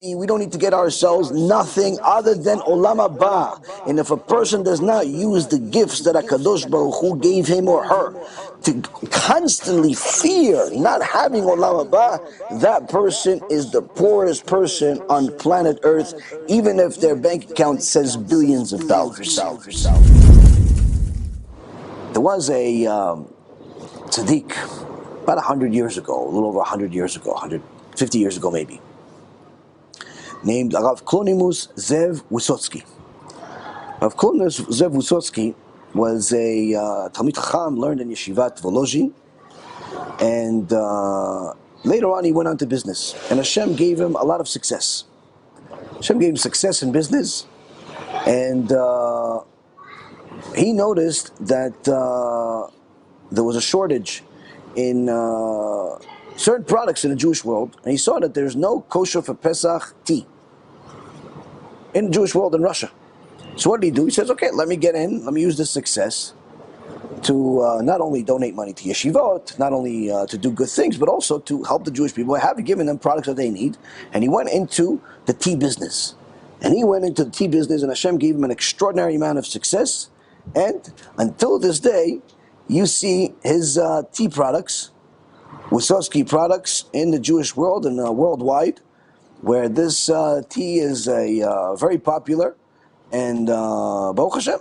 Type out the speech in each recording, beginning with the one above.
We don't need to get ourselves nothing other than Olam Haba. And if a person does not use the gifts that HaKadosh Baruch Hu gave him or her to constantly fear not having Olam Haba, that person is the poorest person on planet Earth, even if their bank account says billions of dollars. There was a tzaddik about 100 years ago, a little over 100 years ago, 150 years ago maybe, named Rav Kalonimus Zev Wissotzky. Rav Kalonimus Zev Wissotzky was a Talmid Chacham, learned in Yeshivat Volozhin, and later on he went on to business. And Hashem gave him a lot of success. Hashem gave him success in business, and he noticed that there was a shortage in certain products in the Jewish world, and he saw that there's no kosher for Pésaj tea in the Jewish world in Russia. So what did he do? He says, okay, let me get in, let me use this success to not only donate money to yeshivot, not only to do good things, but also to help the Jewish people. I have given them products that they need, and he went into the tea business. And he went into the tea business, and Hashem gave him an extraordinary amount of success, and until this day, you see his tea products, Wissotzky products, in the Jewish world and worldwide, where this tea is very popular, and Baruch Hashem.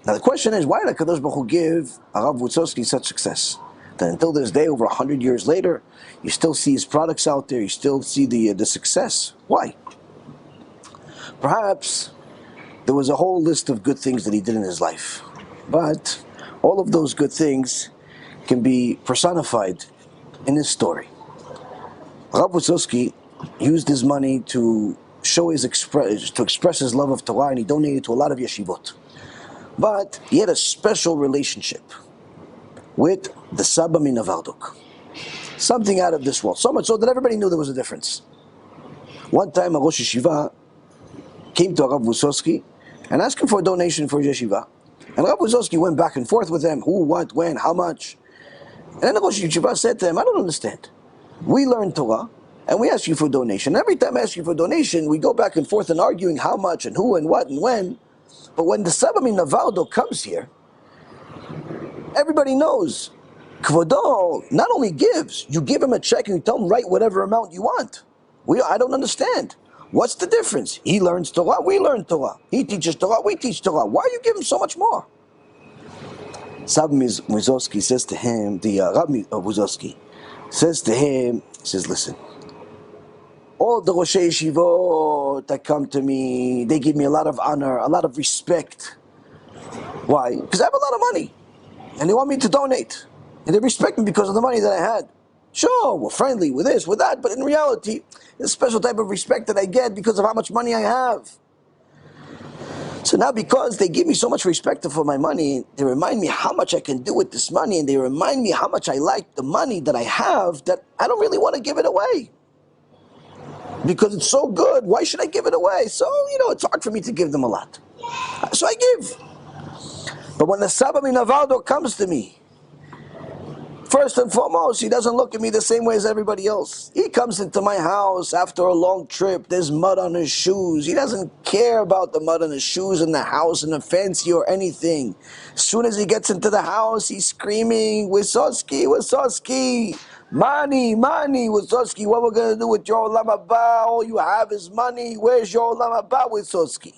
Now the question is, why did HaKadosh Baruch Hu give Rav Wissotzky such success? That until this day, over 100 years later, you still see his products out there, you still see the success. Why? Perhaps there was a whole list of good things that he did in his life, but all of those good things can be personified in his story. Rav Wissotzky used his money to show to express his love of Torah, and he donated to a lot of yeshivot. But he had a special relationship with the Saba min Avardok, something out of this world, so much so that everybody knew there was a difference. One time a Rosh Yeshiva came to Rav Wissotzky and asked him for a donation for his yeshiva. And Rav Wissotzky went back and forth with him, who, what, when, how much. And then the Rosh Yeshiva said to him, I don't understand. We learn Torah, and we ask you for a donation. Every time I ask you for a donation, we go back and forth and arguing how much and who and what and when. But when the Saba min Navardo comes here, everybody knows Kvodo not only gives, you give him a check and you tell him write whatever amount you want. I don't understand. What's the difference? He learns Torah, we learn Torah. He teaches Torah, we teach Torah. Why are you giving so much more? Sab Wissotzky says to him, the Rabbi Wissotzky says to him, he says, listen, all the Rosh Yeshivot that come to me, they give me a lot of honor, a lot of respect. Why? Because I have a lot of money, and they want me to donate, and they respect me because of the money that I had. Sure, we're friendly with this, with that, but in reality, there's a special type of respect that I get because of how much money I have. So now, because they give me so much respect for my money, they remind me how much I can do with this money, and they remind me how much I like the money that I have, that I don't really want to give it away. Because it's so good, why should I give it away? So, it's hard for me to give them a lot. So I give. But when the Saba min Navardo comes to me, first and foremost, he doesn't look at me the same way as everybody else. He comes into my house after a long trip, there's mud on his shoes. He doesn't care about the mud on his shoes in the house and the fancy or anything. As soon as he gets into the house, he's screaming, Wissotzky, Wissotzky, money, Wissotzky, what we're going to do with your Olam Haba? All you have is money. Where's your Olam Haba, Wissotzky?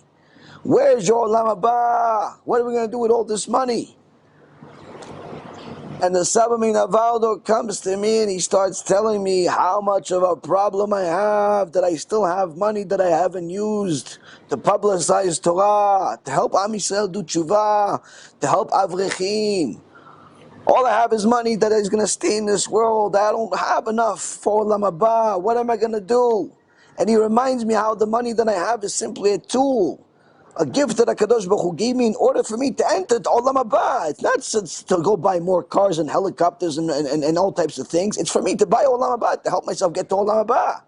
Where's your Olam Haba? What are we going to do with all this money? And the Saba min Navardo comes to me and he starts telling me how much of a problem I have, that I still have money that I haven't used to publicize Torah, to help Am Yisrael do tshuva, to help Avrechim. All I have is money that is going to stay in this world. I don't have enough for Olam Haba. What am I going to do? And he reminds me how the money that I have is simply a tool, a gift that HaKadosh Baruch Hu gave me in order for me to enter to Olam Haba. It's not to go buy more cars and helicopters and all types of things. It's for me to buy Olam Haba, to help myself get to Olam Haba.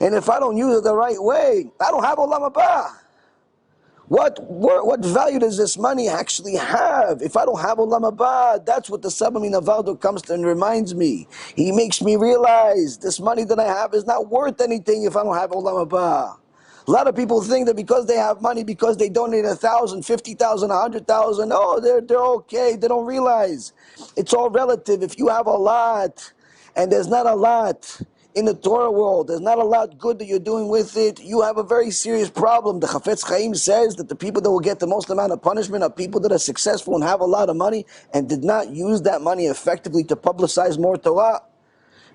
And if I don't use it the right way, I don't have Olam Haba. What value does this money actually have if I don't have Olam Haba? That's what the Saba Minavaldo comes to and reminds me. He makes me realize this money that I have is not worth anything if I don't have Olam Haba. A lot of people think that because they have money, because they donate 1,000, 50,000, 100,000, oh, they're okay. They don't realize it's all relative. If you have a lot and there's not a lot in the Torah world, there's not a lot good that you're doing with it, you have a very serious problem. The Chafetz Chaim says that the people that will get the most amount of punishment are people that are successful and have a lot of money and did not use that money effectively to publicize more Torah.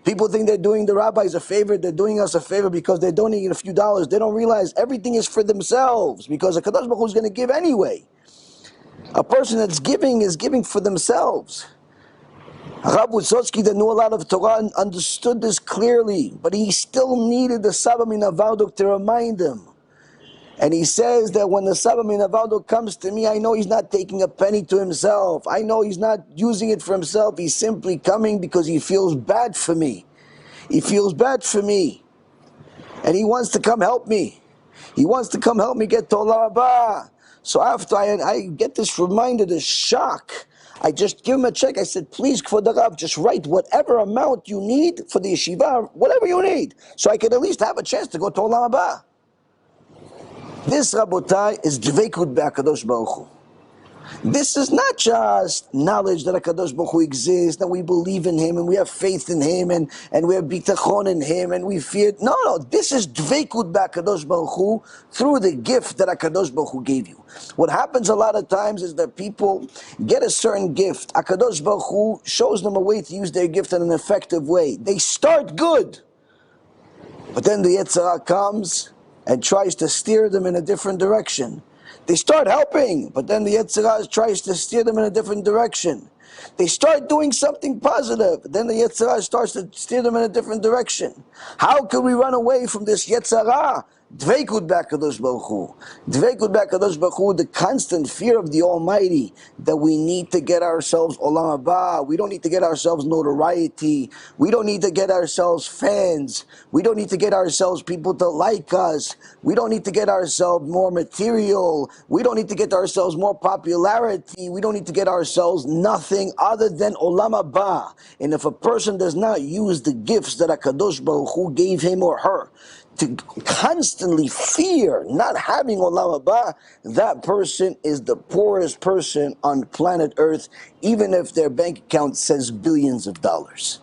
People think they're doing the rabbis a favor, they're doing us a favor because they're donating a few dollars. They don't realize everything is for themselves because the Kadosh Baruch Hu is going to give anyway. A person that's giving is giving for themselves. Rav Wissotzky, that knew a lot of Torah, understood this clearly, but he still needed the Saba Minavaldok to remind him. And he says that when the Saba Minavaldok comes to me, I know he's not taking a penny to himself. I know he's not using it for himself. He's simply coming because he feels bad for me. He feels bad for me. And he wants to come help me. He wants to come help me get to Olam Haba. So after I get this reminder, this shock, I just give him a check. I said, please, Kvod Rav, just write whatever amount you need for the yeshiva, whatever you need, so I can at least have a chance to go to Olam Haba. This, Rabotai, is Dveikut Be'akadosh Baruch Hu. This is not just knowledge that HaKadosh Baruch Hu exists, that we believe in Him, and we have faith in Him, and we have bitachon in Him, and we fear. No, this is Dveikut Be'akadosh Baruch Hu through the gift that HaKadosh Baruch Hu gave you. What happens a lot of times is that people get a certain gift. HaKadosh Baruch Hu shows them a way to use their gift in an effective way. They start good, but then the Yetzer Hara comes and tries to steer them in a different direction. They start helping, but then the Yetzer Hara tries to steer them in a different direction. They start doing something positive, but then the Yetzer Hara starts to steer them in a different direction. How can we run away from this Yetzer Hara? Dveikut Be'akadosh Baruch Hu. Dveikut Be'akadosh Baruch Hu, the constant fear of the Almighty, that we need to get ourselves Olam Haba. We don't need to get ourselves notoriety. We don't need to get ourselves fans. We don't need to get ourselves people to like us. We don't need to get ourselves more material. We don't need to get ourselves more popularity. We don't need to get ourselves nothing other than Olam Haba. And if a person does not use the gifts that HaKadosh Baruch Hu gave him or her to constantly fear not having Olam Haba, that person is the poorest person on planet Earth, even if their bank account says billions of dollars.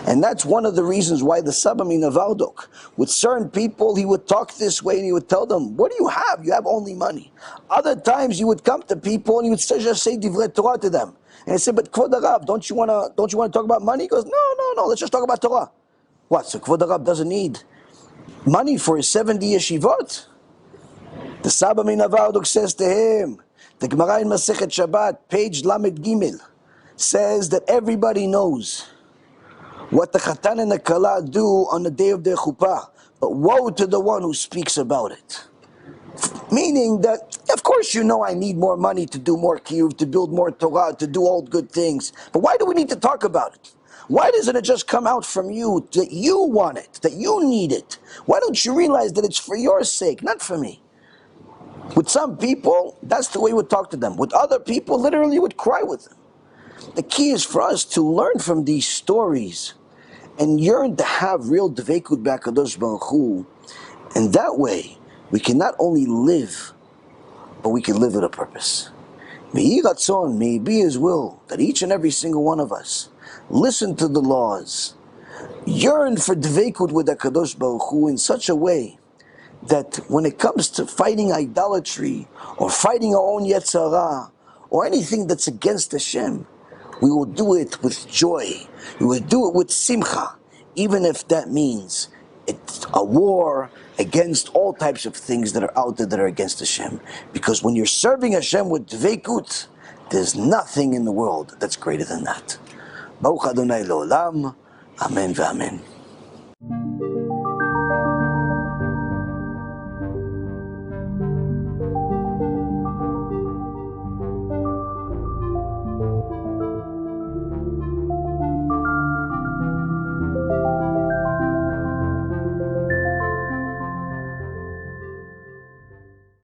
And that's one of the reasons why the Saba Minavaldok, with certain people, he would talk this way and he would tell them, what do you have? You have only money. Other times he would come to people and he would just say Divrei Torah to them. And he said, but Kvod Rav, don't you want to talk about money? He goes, no, let's just talk about Torah. What, so Kvod Rav doesn't need money for his 70 yeshivot? The Saba Minavaldok says to him, the Gemara in Masechet Shabbat, page Lamed Gimel, says that everybody knows what the Chatan and the Kala do on the day of their chuppah, but woe to the one who speaks about it. Meaning that, of course you know I need more money to do more kiyuv, to build more Torah, to do all good things, but why do we need to talk about it? Why doesn't it just come out from you that you want it, that you need it? Why don't you realize that it's for your sake, not for me? With some people, that's the way we would talk to them. With other people, literally would cry with them. The key is for us to learn from these stories and yearn to have real Dveikut Be'akadosh Baruch Hu. And that way, we can not only live, but we can live with a purpose. May Ratzon, may it be His will, that each and every single one of us listen to the laws, yearn for Dveikut with HaKadosh Baruch Hu in such a way that when it comes to fighting idolatry, or fighting our own Yetzer Hara, or anything that's against Hashem, we will do it with joy. We will do it with simcha, even if that means it's a war against all types of things that are out there that are against Hashem. Because when you're serving Hashem with dveikut, there's nothing in the world that's greater than that. Baruch Adonai Le'olam. Amen v'amen.